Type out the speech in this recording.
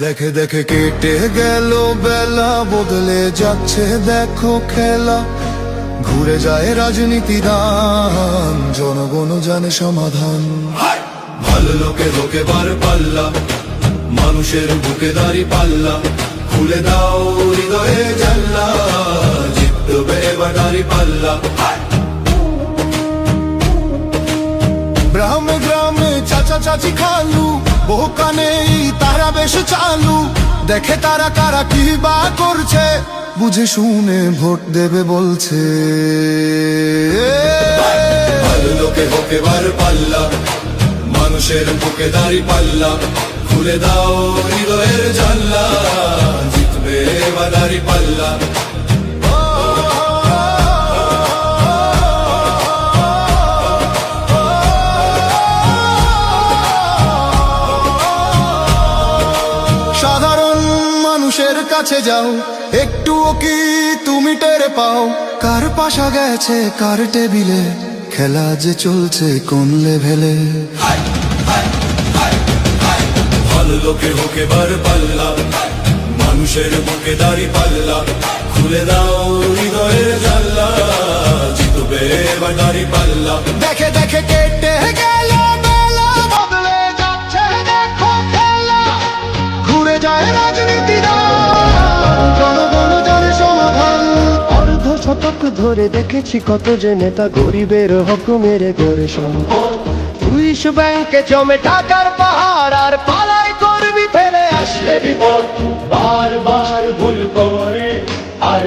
দেখে দেখে কেটে গেল বেলা, বদলে যাচ্ছে দেখো খেলা। ঘুরে যায় রাজনীতি দান, জনগণ জানে সমাধান। ভালো লোকে লোকে বার পাল্লা, মানুষের বুকে দাঁড়ি পাল্লা। খুলে দাও হৃদয়ে জানলা, জিতবে এবার দাঁড়ি পাল্লা। গ্রামে গ্রামে চাচা চাচি খালু, বহু কানে তারা বেশ চালু। দেখে তারা কারা কি বা করছে, বুঝে শুনে ভোট দেবে বলছে। ভালো লোকে হোকে বার পাল্লা, মানুষের বুকে দাঁড়ি পাল্লা। খুলে দাও হৃদয়ের জানলা, জিতবে এবার দাঁড়ি পাল্লা। সাধারণ মানুষের কাছে যাও, একটুও কি তুমি টের পাও? কার পাশা গেছে কার টেবিলে, খেলা যে চলছে কোন লেভেলে। ভালো লোকে হোকে বার পাল্লা, মানুষের বুকে দাঁড়ি পাল্লা। খুলে দাও হৃদয়ের জানলা, জিতবে এবার দাঁড়ি পাল্লা। দেখে দেখে কেটে গেল বেলা, বদলে যাচ্ছে দেখো খেলা। ঘুরে যায় রাজনীতি দান, জনগণ জানে সমাধান। অর্ধ শতক ধরে দেখেছি কত যে নেতা গরিবের হক মেরে গড়ে সম্পদ। সুইস ব্যাংকে জমে টাকার পাহাড়, আর পালাই করবি ফেলে আসলে বিপদ। বারবার ভুল করে আর